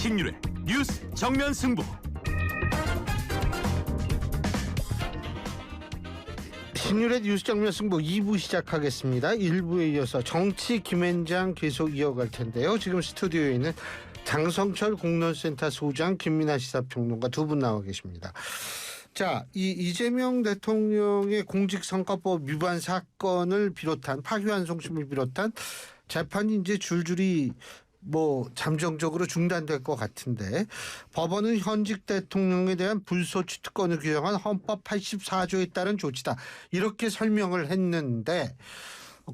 신율의 뉴스 정면 승부. 신율의 뉴스 정면 승부 2부 시작하겠습니다. 1부에 이어서 정치 김앤장 계속 이어갈 텐데요. 지금 스튜디오에 있는 장성철 공론센터 소장, 김민아 시사평론가 두 분 나와 계십니다. 자, 이재명 대통령의 공직선거법 위반 사건을 비롯한 파기환송심을 비롯한 재판이 이제 줄줄이 잠정적으로 중단될 것 같은데, 법원은 현직 대통령에 대한 불소추 특권을 규정한 헌법 84조에 따른 조치다, 이렇게 설명을 했는데,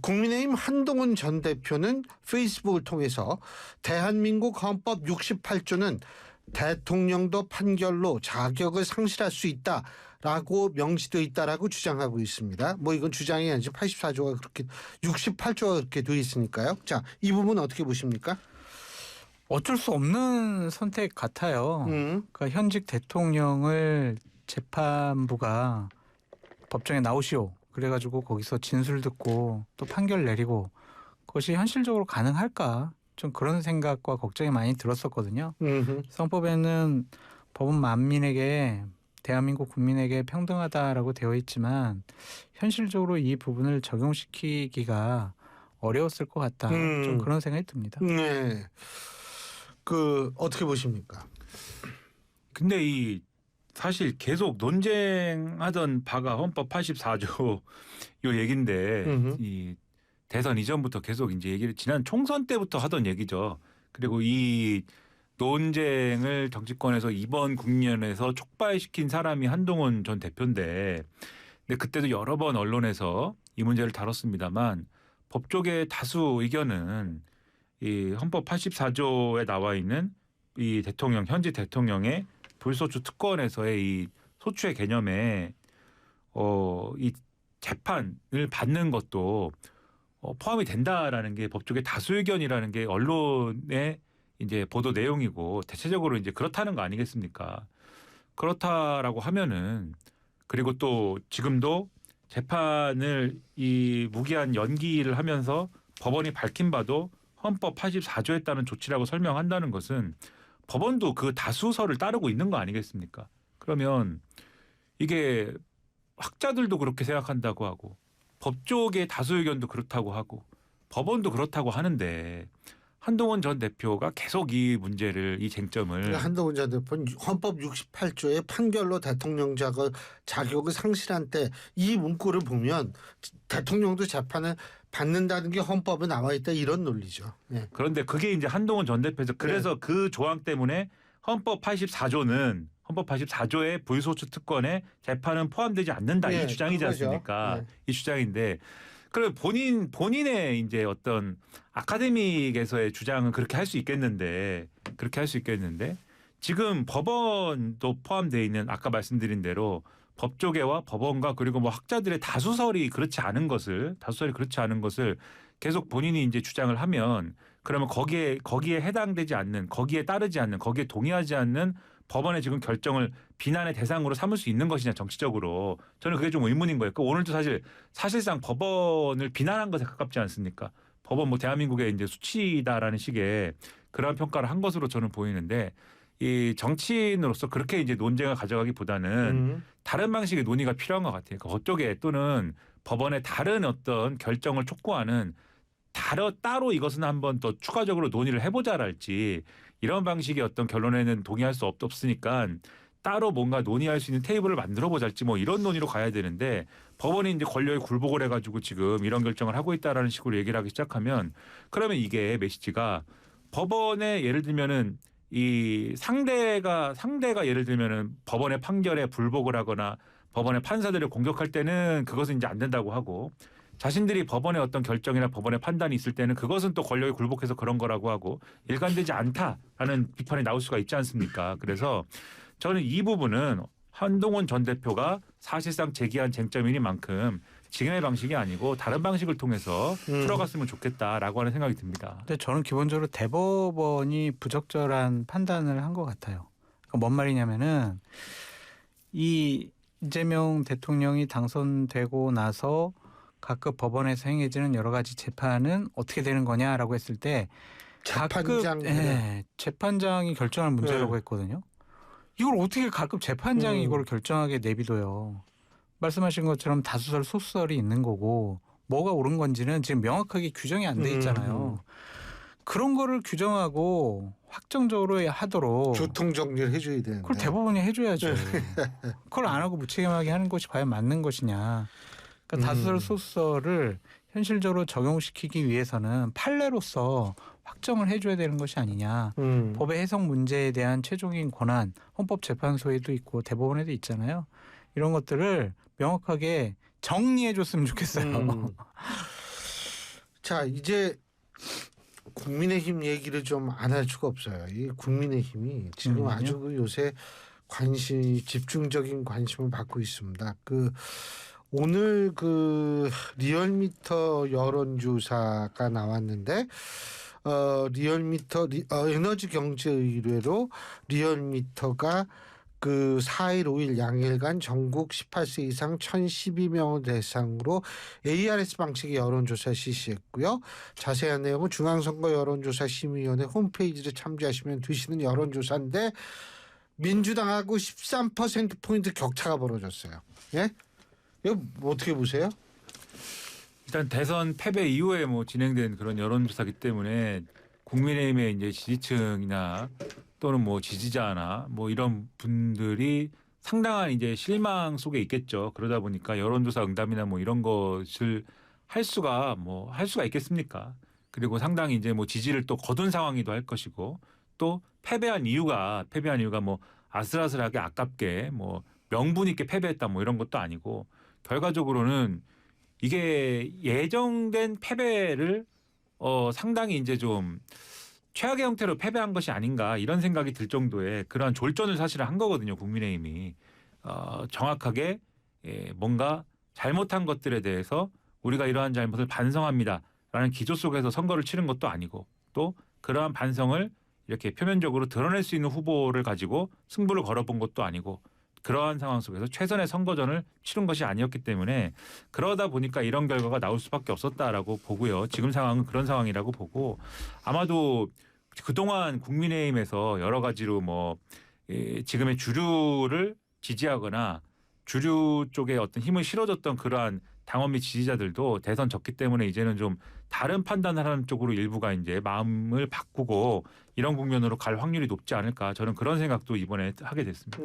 국민의힘 한동훈 전 대표는 페이스북을 통해서 대한민국 헌법 68조는 대통령도 판결로 자격을 상실할 수 있다라고 명시되어 있다라고 주장하고 있습니다. 이건 주장이 아니죠. 84조가 그렇게 68조가 그렇게 되어 있으니까요. 자, 이 부분 어떻게 보십니까? 어쩔 수 없는 선택 같아요. 그러니까 현직 대통령을 재판부가 법정에 나오시오, 그래가지고 거기서 진술 듣고 또 판결 내리고, 그것이 현실적으로 가능할까? 좀 그런 생각과 걱정이 많이 들었었거든요. 헌법에는 법은 만민에게, 대한민국 국민에게 평등하다라고 되어 있지만 현실적으로 이 부분을 적용시키기가 어려웠을 것 같다. 좀 그런 생각이 듭니다. 네. 어떻게 보십니까? 근데 사실 계속 논쟁하던 바가 헌법 84조 요 얘긴데, 이 대선 이전부터 계속 이제 얘기를 지난 총선 때부터 하던 얘기죠. 그리고 이 논쟁을 정치권에서 이번 국면에서 촉발시킨 사람이 한동훈 전 대표인데, 근데 그때도 여러 번 언론에서 이 문제를 다뤘습니다만, 법조계 다수 의견은 이 헌법 84조에 나와 있는 이 대통령, 현직 대통령의 불소추 특권에서의 이 소추의 개념에 이 재판을 받는 것도 포함이 된다라는 게 법조계 다수 의견이라는 게 언론의 이제 보도 내용이고, 대체적으로 이제 그렇다는 거 아니겠습니까? 그렇다라고 하면은, 그리고 또 지금도 재판을 이 무기한 연기를 하면서 법원이 밝힌 바도 헌법 84조에 따른 조치라고 설명한다는 것은 법원도 그 다수설을 따르고 있는 거 아니겠습니까? 그러면 이게 학자들도 그렇게 생각한다고 하고, 법조계 다수 의견도 그렇다고 하고, 법원도 그렇다고 하는데, 한동훈 전 대표가 계속 이 문제를, 이 쟁점을, 한동훈 전 대표는 헌법 68조의 판결로 대통령 자격을 상실한 때 이 문구를 보면 대통령도 재판을 받는다는 게 헌법에 나와 있다, 이런 논리죠. 네. 그런데 그게 이제 한동훈 전 대표에서 그래서 그 조항 때문에 헌법 84조의 불소추 특권에 재판은 포함되지 않는다, 이 주장이지 않습니까? 이 주장인데, 그럼 본인의 이제 어떤 아카데믹에서의 주장은 그렇게 할 수 있겠는데, 지금 법원도 포함되어 있는, 아까 말씀드린 대로 법조계와 법원과 그리고 학자들의 다수설이 그렇지 않은 것을 계속 본인이 이제 주장을 하면, 그러면 거기에 해당되지 않는, 거기에 따르지 않는, 거기에 동의하지 않는 법원의 지금 결정을 비난의 대상으로 삼을 수 있는 것이냐, 정치적으로. 저는 그게 좀 의문인 거예요. 오늘도 사실상 법원을 비난한 것에 가깝지 않습니까? 법원 대한민국의 이제 수치다라는 식의 그런 평가를 한 것으로 저는 보이는데, 이 정치인으로서 그렇게 이제 논쟁을 가져가기보다는 다른 방식의 논의가 필요한 것 같아요. 그러니까 그쪽에 또는 법원의 다른 어떤 결정을 촉구하는 따로 이것은 한번 더 추가적으로 논의를 해보자랄지, 이런 방식의 어떤 결론에는 동의할 수 없으니까 따로 뭔가 논의할 수 있는 테이블을 만들어 보자랄지, 이런 논의로 가야 되는데, 법원이 이제 권력에 굴복을 해가지고 지금 이런 결정을 하고 있다라는 식으로 얘기를 하기 시작하면, 그러면 이게 메시지가 법원에 예를 들면은 이 상대가 예를 들면은 법원의 판결에 불복을 하거나 법원의 판사들을 공격할 때는 그것은 이제 안 된다고 하고, 자신들이 법원의 어떤 결정이나 법원의 판단이 있을 때는 그것은 또 권력에 굴복해서 그런 거라고 하고, 일관되지 않다라는 비판이 나올 수가 있지 않습니까? 그래서 저는 이 부분은 한동훈 전 대표가 사실상 제기한 쟁점이니만큼 지금의 방식이 아니고 다른 방식을 통해서 풀어갔으면 좋겠다라고 하는 생각이 듭니다. 근데 저는 기본적으로 대법원이 부적절한 판단을 한 것 같아요. 그러니까 뭔 말이냐면은, 이 이재명 대통령이 당선되고 나서 각급 법원에서 행해지는 여러 가지 재판은 어떻게 되는 거냐라고 했을 때, 재판장 재판장이 결정할 문제라고 했거든요. 이걸 어떻게 가끔 재판장이 이걸 결정하게 내비둬요. 말씀하신 것처럼 다수설 소수설이 있는 거고 뭐가 옳은 건지는 지금 명확하게 규정이 안 돼 있잖아요. 그런 거를 규정하고 확정적으로 하도록 교통 정리를 해줘야 되는데. 그걸 대법원이 해줘야죠. 그걸 안 하고 무책임하게 하는 것이 과연 맞는 것이냐. 그러니까 다수설 소수설을 현실적으로 적용시키기 위해서는 판례로서 확정을 해줘야 되는 것이 아니냐. 법의 해석 문제에 대한 최종적인 권한 헌법재판소에도 있고 대법원에도 있잖아요. 이런 것들을 명확하게 정리해줬으면 좋겠어요. 자, 이제 국민의힘 얘기를 좀 안 할 수가 없어요. 이 국민의힘이 지금 아주 요새 집중적인 관심을 받고 있습니다. 오늘 리얼미터 여론조사가 나왔는데 리얼미터 에너지경제의뢰로 리얼미터가 4일 5일 양일간 전국 18세 이상 1,012명을 대상으로 ARS 방식의 여론조사 실시했고요. 자세한 내용은 중앙선거 여론조사심의위원회 홈페이지를 참조하시면 되시는 여론조사인데 민주당하고 13%포인트 격차가 벌어졌어요. 예? 이거 어떻게 보세요? 일단 대선 패배 이후에 진행된 그런 여론조사기 때문에 국민의힘의 이제 지지층이나 또는 지지자나 이런 분들이 상당한 이제 실망 속에 있겠죠. 그러다 보니까 여론조사 응답이나 이런 것을 할 수가 있겠습니까? 그리고 상당히 이제 지지를 또 거둔 상황이기도 할 것이고 또 패배한 이유가 아슬아슬하게 아깝게 명분 있게 패배했다 이런 것도 아니고 결과적으로는 이게 예정된 패배를 상당히 이제 좀 최악의 형태로 패배한 것이 아닌가 이런 생각이 들 정도의 그러한 졸전을 사실 한 거거든요. 국민의힘이 정확하게 뭔가 잘못한 것들에 대해서 우리가 이러한 잘못을 반성합니다라는 기조 속에서 선거를 치른 것도 아니고 또 그러한 반성을 이렇게 표면적으로 드러낼 수 있는 후보를 가지고 승부를 걸어본 것도 아니고 그러한 상황 속에서 최선의 선거전을 치른 것이 아니었기 때문에 그러다 보니까 이런 결과가 나올 수밖에 없었다라고 보고요. 지금 상황은 그런 상황이라고 보고 아마도 그동안 국민의힘에서 여러 가지로 지금의 주류를 지지하거나 주류 쪽에 어떤 힘을 실어줬던 그러한 당원 및 지지자들도 대선 졌기 때문에 이제는 좀 다른 판단을 하는 쪽으로 일부가 이제 마음을 바꾸고 이런 국면으로 갈 확률이 높지 않을까 저는 그런 생각도 이번에 하게 됐습니다.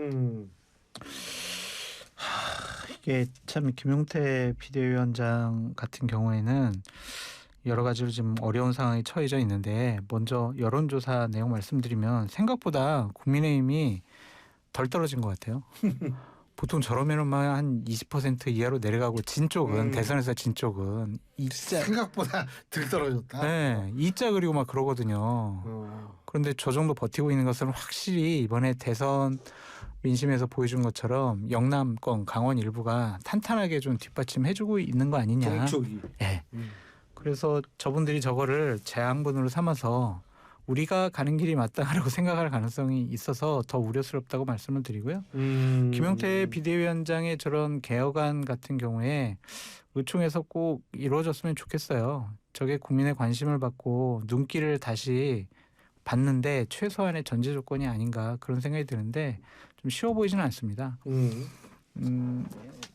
이게 참 김용태 비대위원장 같은 경우에는 여러 가지로 지금 어려운 상황에 처해져 있는데 먼저 여론조사 내용 말씀드리면 생각보다 국민의힘이 덜 떨어진 것 같아요. 보통 저러면은 한 20% 이하로 내려가고 진 쪽은 대선에서 진 쪽은 생각보다 덜 떨어졌다. 네, 이자 그리고 막 그러거든요. 그런데 저 정도 버티고 있는 것은 확실히 이번에 대선 민심에서 보여준 것처럼 영남권 강원 일부가 탄탄하게 좀 뒷받침해주고 있는 거 아니냐. 동쪽이. 네. 그래서 저분들이 저거를 재앙분으로 삼아서 우리가 가는 길이 마땅하라고 생각할 가능성이 있어서 더 우려스럽다고 말씀을 드리고요. 김용태 비대위원장의 저런 개혁안 같은 경우에 의총에서 꼭 이루어졌으면 좋겠어요. 저게 국민의 관심을 받고 눈길을 다시 받는데 최소한의 전제 조건이 아닌가 그런 생각이 드는데 좀 쉬워 보이지는 않습니다.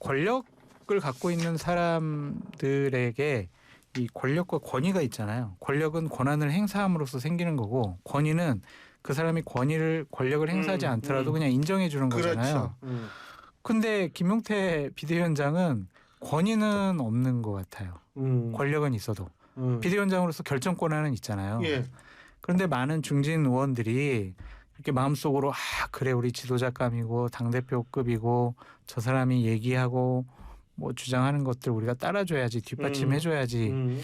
권력을 갖고 있는 사람들에게 이 권력과 권위가 있잖아요. 권력은 권한을 행사함으로써 생기는 거고 권위는 그 사람이 권력을 행사하지 않더라도 그냥 인정해 주는 거잖아요. 근데 김용태 비대위원장은 권위는 없는 것 같아요. 권력은 있어도 비대위원장으로서 결정 권한은 있잖아요. 예. 그런데 많은 중진 의원들이 이렇게 마음속으로 그래 우리 지도자감이고 당대표급이고 저 사람이 얘기하고 주장하는 것들 우리가 따라줘야지 뒷받침해줘야지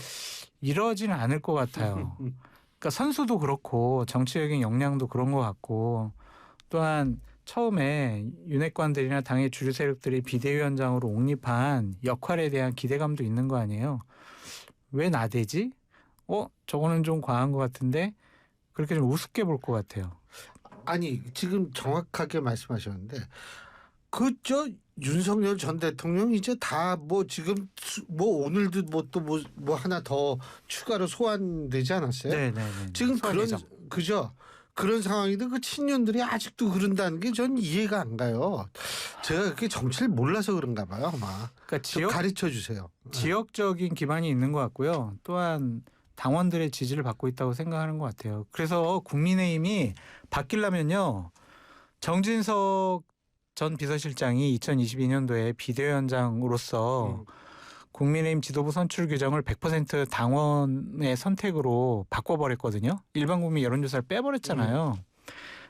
이러지는 않을 것 같아요. 그러니까 선수도 그렇고 정치적인 역량도 그런 것 같고 또한 처음에 윤핵관들이나 당의 주류 세력들이 비대위원장으로 옹립한 역할에 대한 기대감도 있는 거 아니에요. 왜 나대지? 저거는 좀 과한 것 같은데 그렇게 좀 우습게 볼 것 같아요. 아니 지금 정확하게 말씀하셨는데 그저 윤석열 전 대통령 이제 다 뭐 지금 뭐 오늘도 뭐 하나 더 추가로 소환되지 않았어요? 네네네. 지금 그저 그런 상황인데 그 친윤들이 아직도 그런다는 게 전 이해가 안 가요. 제가 그렇게 정치를 몰라서 그런가 봐요, 아마. 그러니까 좀 가르쳐 주세요. 지역적인 기반이 있는 것 같고요. 또한 당원들의 지지를 받고 있다고 생각하는 것 같아요. 그래서 국민의힘이 바뀌려면요. 정진석 전 비서실장이 2022년도에 비대위원장으로서 국민의힘 지도부 선출 규정을 100% 당원의 선택으로 바꿔버렸거든요. 일반 국민 여론조사를 빼버렸잖아요.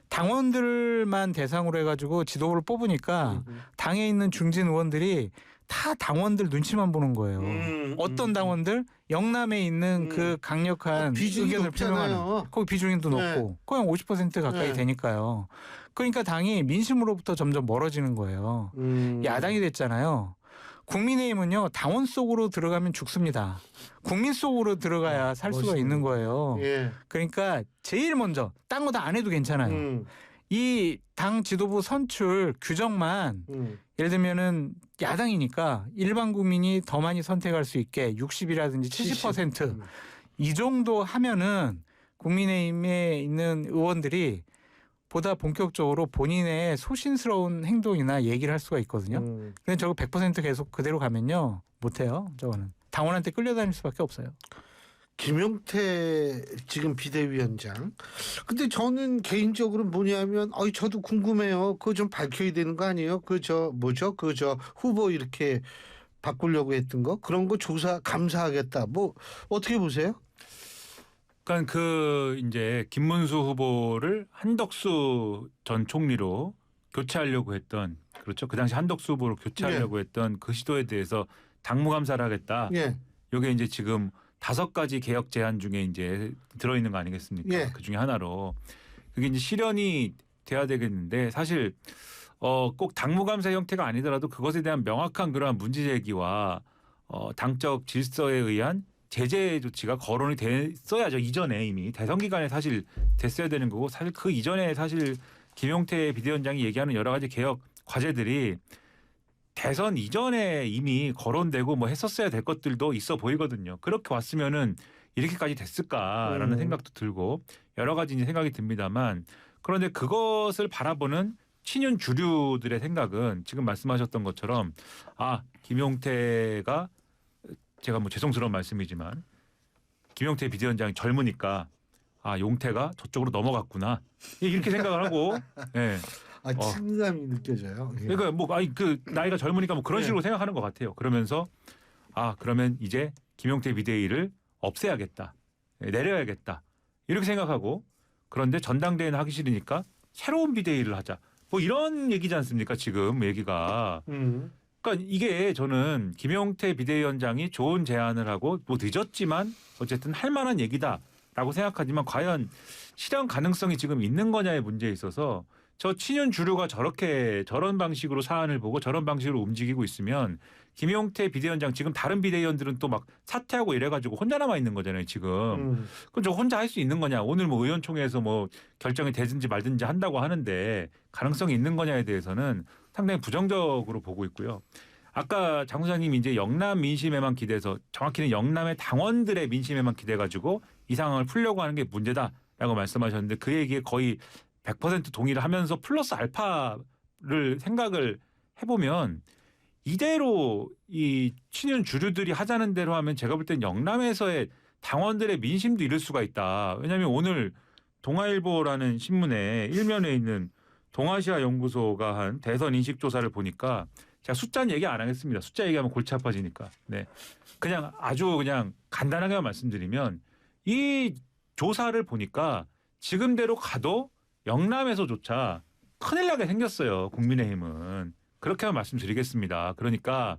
당원들만 대상으로 해가지고 지도부를 뽑으니까 당에 있는 중진 의원들이 다 당원들 눈치만 보는 거예요. 어떤 당원들? 영남에 있는 그 강력한 의견을 표명하는 거기 비중도 높고 거의 50% 가까이 되니까요. 그러니까 당이 민심으로부터 점점 멀어지는 거예요. 야당이 됐잖아요. 국민의힘은요 당원 속으로 들어가면 죽습니다. 국민 속으로 들어가야 살 수가 있는 거예요. 예. 그러니까 제일 먼저 딴 거 다 안 해도 괜찮아요. 이 당 지도부 선출 규정만 예를 들면은 야당이니까 일반 국민이 더 많이 선택할 수 있게 60이라든지 70% 이 정도 하면은 국민의힘에 있는 의원들이 보다 본격적으로 본인의 소신스러운 행동이나 얘기를 할 수가 있거든요. 근데 저거 100% 계속 그대로 가면요. 못해요. 저거는. 당원한테 끌려다닐 수밖에 없어요. 김용태 지금 비대위원장. 근데 저는 개인적으로 뭐냐면 저도 궁금해요. 그거 좀 밝혀야 되는 거 아니에요? 뭐죠? 후보 이렇게 바꾸려고 했던 거? 그런 거 조사 감사하겠다. 뭐 어떻게 보세요? 그러니까 이제 김문수 후보를 한덕수 전 총리로 교체하려고 했던 그렇죠. 그 당시 한덕수 후보로 교체하려고 했던 그 시도에 대해서 당무감사를 하겠다. 이게 이제 지금 5가지 개혁 제안 중에 이제 들어있는 거 아니겠습니까? 그 중에 하나로 그게 이제 실현이 돼야 되겠는데 사실 꼭 당무감사 형태가 아니더라도 그것에 대한 명확한 그러한 문제 제기와 당적 질서에 의한 제재 조치가 거론이 됐어야죠. 이전에 이미 대선 기간에 사실 됐어야 되는 거고 사실 그 이전에 사실 김용태 비대위원장이 얘기하는 여러 가지 개혁 과제들이 대선 이전에 이미 거론되고 뭐 했었어야 될 것들도 있어 보이거든요. 그렇게 왔으면은 이렇게까지 됐을까라는 생각도 들고 여러 가지 이제 생각이 듭니다만 그런데 그것을 바라보는 친윤 주류들의 생각은 지금 말씀하셨던 것처럼 김용태가 제가 뭐 죄송스러운 말씀이지만 김용태 비대위원장이 젊으니까 용태가 저쪽으로 넘어갔구나 이렇게 생각을 하고 친감이 느껴져요. 그러니까 그 나이가 젊으니까 뭐 그런 식으로 생각하는 것 같아요. 그러면서 그러면 이제 김용태 비대위를 없애야겠다, 내려야겠다 이렇게 생각하고 그런데 전당대회는 하기 싫으니까 새로운 비대위를 하자 뭐 이런 얘기지 않습니까? 지금 얘기가. 그러니까 이게 저는 김용태 비대위원장이 좋은 제안을 하고 뭐 늦었지만 어쨌든 할 만한 얘기다라고 생각하지만 과연 실현 가능성이 지금 있는 거냐의 문제에 있어서 저 친윤 주류가 저런 방식으로 사안을 보고 저런 방식으로 움직이고 있으면 김용태 비대위원장 지금 다른 비대위원들은 또 막 사퇴하고 이래가지고 혼자 남아 있는 거잖아요 지금. 그럼 저 혼자 할 수 있는 거냐? 오늘 뭐 의원총회에서 뭐 결정이 되든지 말든지 한다고 하는데 가능성이 있는 거냐에 대해서는 상당히 부정적으로 보고 있고요. 아까 장 소장님이 이제 영남 민심에만 기대서 정확히는 영남의 당원들의 민심에만 기대가지고 이 상황을 풀려고 하는 게 문제다라고 말씀하셨는데 그 얘기에 거의 100% 동의를 하면서 플러스 알파를 생각을 해보면 이대로 이 친윤 주류들이 하자는 대로 하면 제가 볼 땐 영남에서의 당원들의 민심도 잃을 수가 있다. 왜냐하면 오늘 동아일보라는 신문에 일면에 있는 동아시아 연구소가 한 대선 인식 조사를 보니까 제가 숫자는 얘기 안 하겠습니다. 숫자 얘기하면 골치 아파지니까. 그냥 아주 그냥 간단하게만 말씀드리면 이 조사를 보니까 지금대로 가도 영남에서조차 큰일 나게 생겼어요. 국민의힘은. 그렇게만 말씀드리겠습니다. 그러니까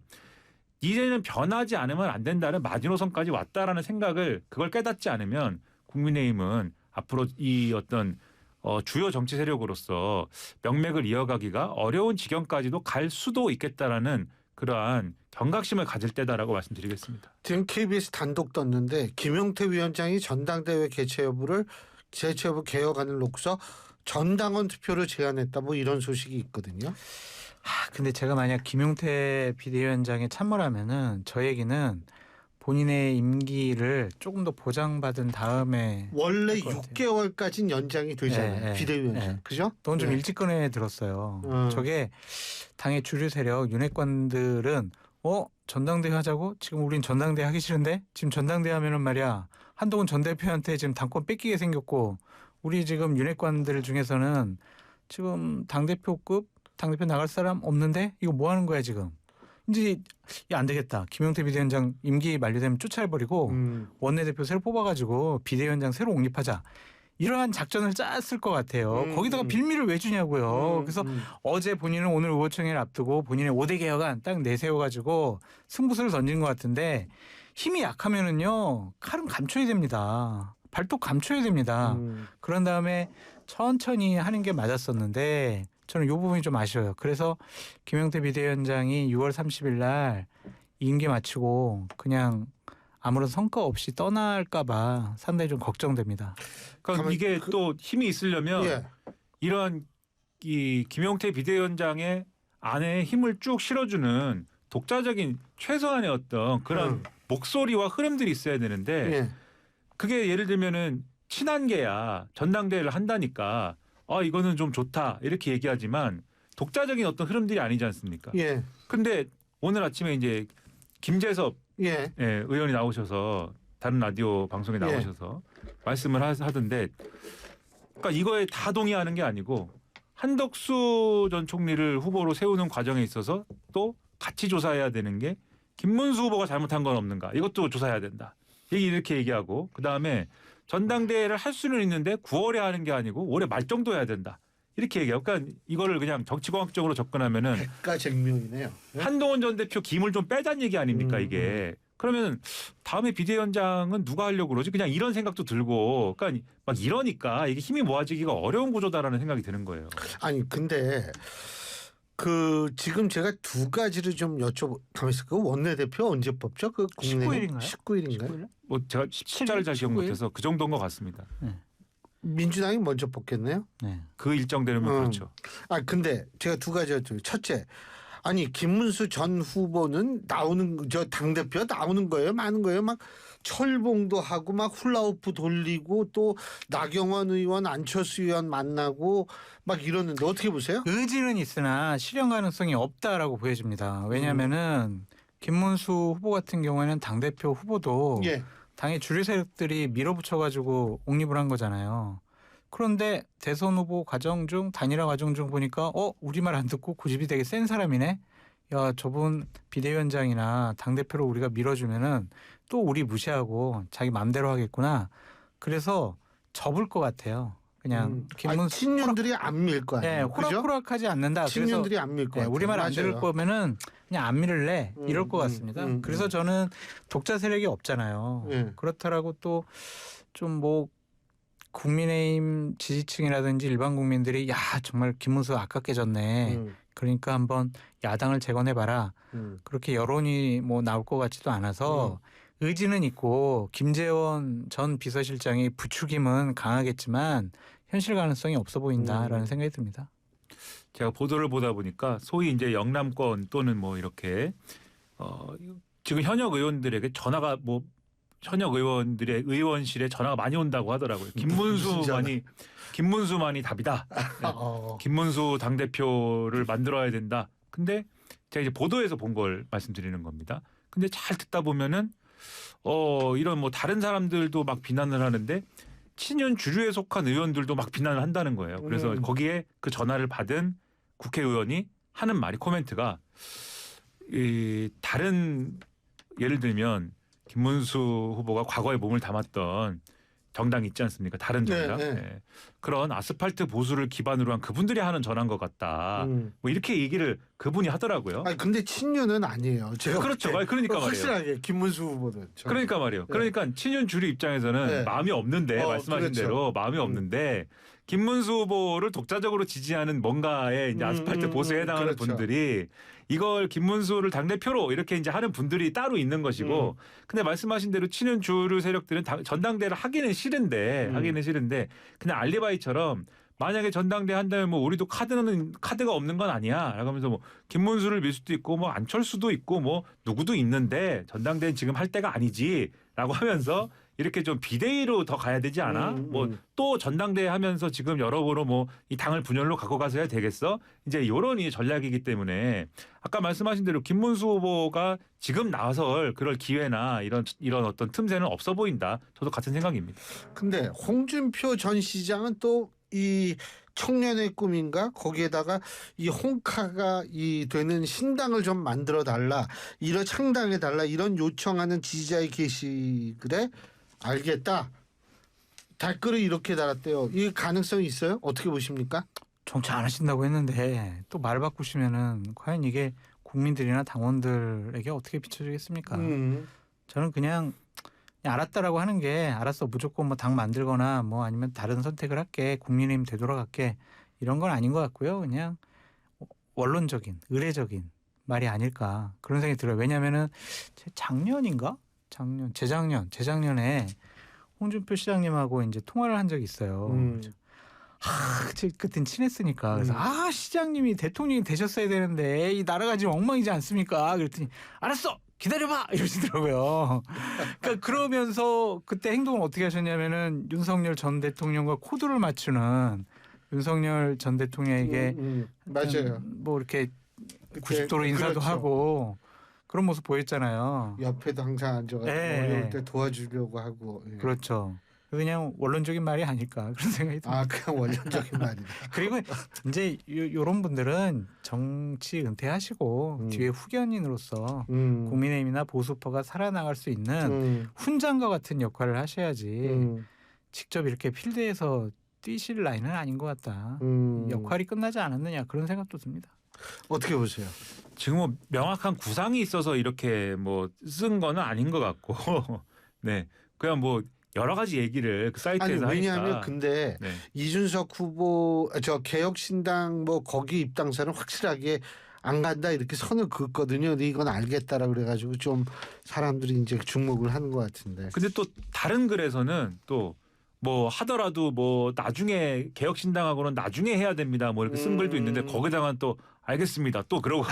이제는 변하지 않으면 안 된다는 마지노선까지 왔다라는 생각을 그걸 깨닫지 않으면 국민의힘은 앞으로 이 어떤 주요 정치 세력으로서 명맥을 이어가기가 어려운 지경까지도 갈 수도 있겠다라는 그러한 경각심을 가질 때다라고 말씀드리겠습니다. 지금 KBS 단독 떴는데 김용태 위원장이 전당대회 개최 여부 개혁안을 놓고서 전당원 투표를 제안했다 뭐 이런 소식이 있거든요. 근데 제가 만약 김용태 비대위원장에 참모라면은 저 얘기는 본인의 임기를 조금 더 보장받은 다음에 원래 할것 같아요. 6개월까지는 연장이 되잖아요. 네, 비대위원장. 네. 그죠? 그건 좀 네. 일찍 꺼내 들었어요. 음. 저게 당의 주류 세력 윤핵관들은 전당대회 하자고? 지금 우린 전당대회 하기 싫은데? 지금 전당대회 하면은 말이야 한동훈 전 대표한테 지금 당권 뺏기게 생겼고 우리 지금 윤핵관들 중에서는 지금 당대표급 당대표 나갈 사람 없는데 이거 뭐 하는 거야 지금? 이제 안 되겠다. 김용태 비대위원장 임기 만료되면 쫓아버리고 원내대표 새로 뽑아가지고 비대위원장 새로 옹립하자. 이러한 작전을 짰을 것 같아요. 거기다가 빌미를 왜 주냐고요. 그래서 어제 본인은 오늘 의원총회를 앞두고 본인의 5대 개혁안 딱 내세워가지고 승부수를 던진 것 같은데 힘이 약하면은요 칼은 감춰야 됩니다. 발톱 감춰야 됩니다. 그런 다음에 천천히 하는 게 맞았었는데 저는 이 부분이 좀 아쉬워요. 그래서 김용태 비대위원장이 6월 30일 날 임기 마치고 그냥 아무런 성과 없이 떠날까 봐 상당히 좀 걱정됩니다. 그러니까 이게 또 힘이 있으려면 예. 이런 이 김용태 비대위원장의 안에 힘을 쭉 실어주는 독자적인 최소한의 어떤 그런 목소리와 흐름들이 있어야 되는데 예. 그게 예를 들면은 친한계야 전당대회를 한다니까 이거는 좀 좋다 이렇게 얘기하지만 독자적인 어떤 흐름들이 아니지 않습니까? 예. 근데 오늘 아침에 이제 김재섭 예. 의원이 나오셔서 다른 라디오 방송에 나오셔서 말씀을 하던데 그러니까 이거에 다 동의하는 게 아니고 한덕수 전 총리를 후보로 세우는 과정에 있어서 또 같이 조사해야 되는 게 김문수 후보가 잘못한 건 없는가 이것도 조사해야 된다. 이렇게 얘기하고 그다음에 전당대회를 할 수는 있는데 9월에 하는 게 아니고 올해 말 정도 해야 된다. 이렇게 얘기해요. 그러니까 이거를 그냥 정치공학적으로 접근하면은 백가쟁명이네요. 예? 한동훈 전 대표 김을 좀 빼자는 얘기 아닙니까 이게. 그러면 다음에 비대위원장은 누가 하려고 그러지? 그냥 이런 생각도 들고 그러니까 막 이러니까 이게 힘이 모아지기가 어려운 구조다라는 생각이 드는 거예요. 아니 근데 지금 제가 두 가지를 좀 가만있어. 그 원내대표 언제 뽑죠? 그 국내 19일인가요? 19일인가요? 뭐 제가 숫자를 잘 기억 19일? 못해서 그 정도인 것 같습니다. 민주당이 먼저 뽑겠네요. 네. 그 일정되면 그렇죠. 아 근데 제가 두 가지 여쭤요. 첫째, 아니 김문수 전 후보는 당 대표 나오는 거예요, 많은 거예요. 막 철봉도 하고 막 훌라후프 돌리고 또 나경원 의원, 안철수 의원 만나고 막 이러는데 어떻게 보세요? 의지는 있으나 실현 가능성이 없다라고 보여집니다. 왜냐하면은 김문수 후보 같은 경우에는 당대표 후보도 예. 당의 주류 세력들이 밀어붙여가지고 옹립을 한 거잖아요. 그런데 대선 후보 과정 중 단일화 과정 중 보니까 우리 말 안 듣고 고집이 되게 센 사람이네. 야 저분 비대위원장이나 당대표로 우리가 밀어주면은 또 우리 무시하고 자기 맘대로 하겠구나. 그래서 접을 것 같아요. 그냥 김문수 친윤들이 안 밀 거 아니에요. 그죠? 호락호락하지 않는다. 친윤들이 안 밀 거 같아요. 우리 말 안 들을 맞아요. 거면은 그냥 안 밀을래 이럴 것 같습니다. 그래서 저는 독자 세력이 없잖아요. 예. 그렇더라고 또 좀 뭐 국민의힘 지지층이라든지 일반 국민들이 야 정말 김문수 아깝게 졌네. 그러니까 한번 야당을 재건해봐라. 그렇게 여론이 뭐 나올 것 같지도 않아서 의지는 있고 김재원 전 비서실장의 부추김은 강하겠지만 현실 가능성이 없어 보인다라는 생각이 듭니다. 제가 보도를 보다 보니까 소위 이제 영남권 또는 뭐 이렇게 지금 현역 의원들에게 전화가 뭐 현역 의원들의 의원실에 전화가 많이 온다고 하더라고요. 김문수만이 답이다. 네. 김문수 당대표를 만들어야 된다. 근데 제가 이제 보도에서 본 걸 말씀드리는 겁니다. 근데 잘 듣다 보면은 이런 뭐 다른 사람들도 막 비난을 하는데 친윤 주류에 속한 의원들도 막 비난을 한다는 거예요. 그래서 거기에 그 전화를 받은 국회의원이 하는 말이 코멘트가 다른 예를 들면 김문수 후보가 과거에 몸을 담았던 정당 있지 않습니까? 다른 정당. 네. 그런 아스팔트 보수를 기반으로 한 그분들이 하는 전화인 것 같다. 뭐 이렇게 얘기를 그분이 하더라고요. 아니 근데 친윤은 아니에요. 제가 그렇죠. 그러니까 말이에요. 확실하게 김문수 후보는. 그러니까 말이에요. 네. 그러니까 친윤 주류 입장에서는 마음이 없는데 말씀하신 그렇죠. 대로 마음이 없는데 김문수 후보를 독자적으로 지지하는 뭔가에 이제 아스팔트 보수에 해당하는 그렇죠. 분들이 이걸 김문수를 당대표로 이렇게 이제 하는 분들이 따로 있는 것이고 근데 말씀하신 대로 친윤 주류 세력들은 전당대회를 하기는 싫은데 그냥 알리바이처럼 만약에 전당대 한다면 뭐 우리도 카드가 없는 건 아니야. 라고 하면서 뭐 김문수를 밀 수도 있고 뭐 안철수도 있고 뭐 누구도 있는데 전당대는 지금 할 때가 아니지라고 하면서 이렇게 좀 비대위로 더 가야 되지 않아? 뭐 또 전당대회 하면서 지금 여러모로 뭐 이 당을 분열로 갖고 가서 해야 되겠어? 이제 이런 이 전략이기 때문에 아까 말씀하신 대로 김문수 후보가 지금 나설 그럴 기회나 이런 어떤 틈새는 없어 보인다. 저도 같은 생각입니다. 근데 홍준표 전 시장은 또 이 청년의 꿈인가 거기에다가 이 홍카가 이 되는 신당을 좀 만들어 달라, 이런 창당해 달라 이런 요청하는 지지자의 게시글에 알겠다 댓글을 이렇게 달았대요. 이 가능성이 있어요? 어떻게 보십니까? 정치 안 하신다고 했는데 또 말 바꾸시면은 과연 이게 국민들이나 당원들에게 어떻게 비춰지겠습니까? 저는 그냥 알았다라고 하는 게 알았어 무조건 뭐 당 만들거나 뭐 아니면 다른 선택을 할게 국민의힘 되돌아갈게 이런 건 아닌 것 같고요. 그냥 원론적인 의례적인 말이 아닐까 그런 생각이 들어요. 왜냐하면은 재작년에 홍준표 시장님하고 이제 통화를 한 적이 있어요. 그땐 친했으니까 그래서 시장님이 대통령이 되셨어야 되는데 이 나라가 지금 엉망이지 않습니까? 그랬더니 알았어 기다려봐 이러시더라고요. 그러니까 그러면서 그때 행동을 어떻게 하셨냐면은 윤석열 전 대통령과 코드를 맞추는 윤석열 전 대통령에게 맞아요. 뭐 이렇게 90도로 인사도 그렇죠. 하고 그런 모습 보였잖아요. 옆에도 항상 앉아가지고 어려울 때 도와주려고 하고. 예. 그렇죠. 그냥 원론적인 말이 아닐까 그런 생각이 듭니다. 그냥 원론적인 말이다. 그리고 이제 요런 분들은 정치 은퇴하시고 뒤에 후견인으로서 국민의힘이나 보수파가 살아나갈 수 있는 훈장과 같은 역할을 하셔야지 직접 이렇게 필드에서 뛰실 라인은 아닌 것 같다. 역할이 끝나지 않았느냐 그런 생각도 듭니다. 어떻게 보세요? 지금 뭐 명확한 구상이 있어서 이렇게 뭐 쓴 거는 아닌 것 같고 네 그냥 뭐 여러 가지 얘기를 그 사이트에서 왜냐하면 하니까. 근데 이준석 후보 저 개혁신당 뭐 거기 입당사는 확실하게 안 간다 이렇게 선을 긋거든요. 근데 이건 알겠다라 그래가지고 좀 사람들이 이제 주목을 하는 것 같은데. 근데 또 다른 글에서는 또 뭐 하더라도 뭐 나중에 개혁신당하고는 나중에 해야 됩니다. 뭐 이렇게 쓴 글도 있는데 거기다가 또 알겠습니다. 또 그러고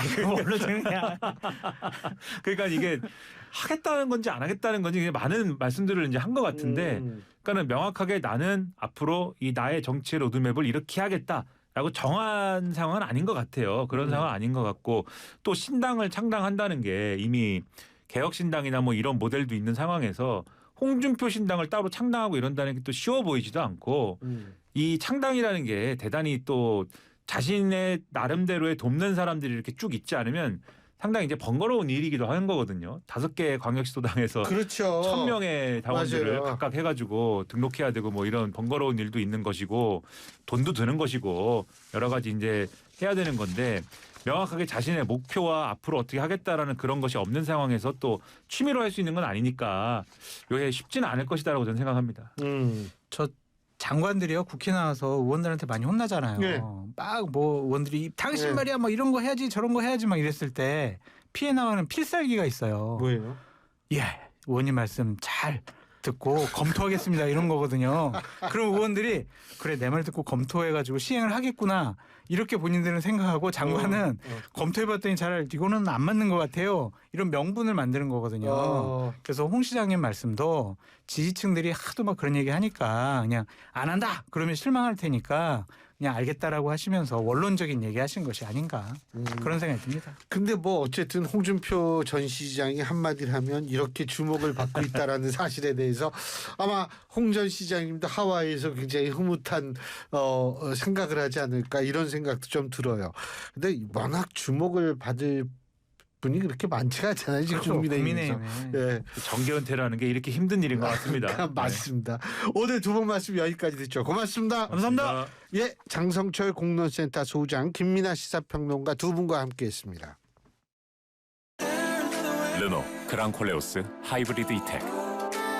그러니까 이게 하겠다는 건지 안 하겠다는 건지 많은 말씀들을 이제 한 것 같은데, 그러니까는 명확하게 나는 앞으로 이 나의 정치의 로드맵을 이렇게 하겠다라고 정한 상황은 아닌 것 같아요. 그런 상황은 아닌 것 같고 또 신당을 창당한다는 게 이미 개혁신당이나 뭐 이런 모델도 있는 상황에서 홍준표 신당을 따로 창당하고 이런다는 게 또 쉬워 보이지도 않고 이 창당이라는 게 대단히 또 자신의 나름대로의 돕는 사람들이 이렇게 쭉 있지 않으면 상당히 이제 번거로운 일이기도 하는 거거든요. 5개 광역시도당에서 그렇죠. 1000명의 당원들을 맞아요. 각각 해가지고 등록해야 되고 뭐 이런 번거로운 일도 있는 것이고 돈도 드는 것이고 여러 가지 이제 해야 되는 건데 명확하게 자신의 목표와 앞으로 어떻게 하겠다라는 그런 것이 없는 상황에서 또 취미로 할 수 있는 건 아니니까 이게 쉽지는 않을 것이다라고 저는 생각합니다. 저 장관들이요 국회 나와서 의원들한테 많이 혼나잖아요. 네. 막 뭐 의원들이 당신 네. 말이야 뭐 이런 거 해야지 저런 거 해야지 막 이랬을 때 피해 나가는 필살기가 있어요. 뭐예요? 예, 의원님 말씀 잘 듣고 검토하겠습니다 이런 거거든요. 그럼 의원들이 그래 내 말 듣고 검토해가지고 시행을 하겠구나 이렇게 본인들은 생각하고 장관은 검토해봤더니 잘 이거는 안 맞는 것 같아요 이런 명분을 만드는 거거든요. 그래서 홍 시장님 말씀도 지지층들이 하도 막 그런 얘기 하니까 그냥 안 한다 그러면 실망할 테니까 그냥 알겠다라고 하시면서 원론적인 얘기 하신 것이 아닌가 그런 생각이 듭니다. 근데 뭐 어쨌든 홍준표 전 시장이 한마디를 하면 이렇게 주목을 받고 있다라는 사실에 대해서 아마 홍 전 시장님도 하와이에서 굉장히 흐뭇한 생각을 하지 않을까 이런 생각도 좀 들어요. 근데 워낙 주목을 받을 분이 그렇게 많지가 않잖아요. 지금 그렇죠. 국민의힘에서. 예. 정계 은퇴라는 게 이렇게 힘든 일인 것 같습니다. 맞습니다. 오늘 두 분 말씀 여기까지 듣죠. 고맙습니다. 감사합니다. 예, 장성철 공론센터 소장, 김민아 시사평론가 두 분과 함께했습니다. 르노 그랑콜레오스 하이브리드 이텍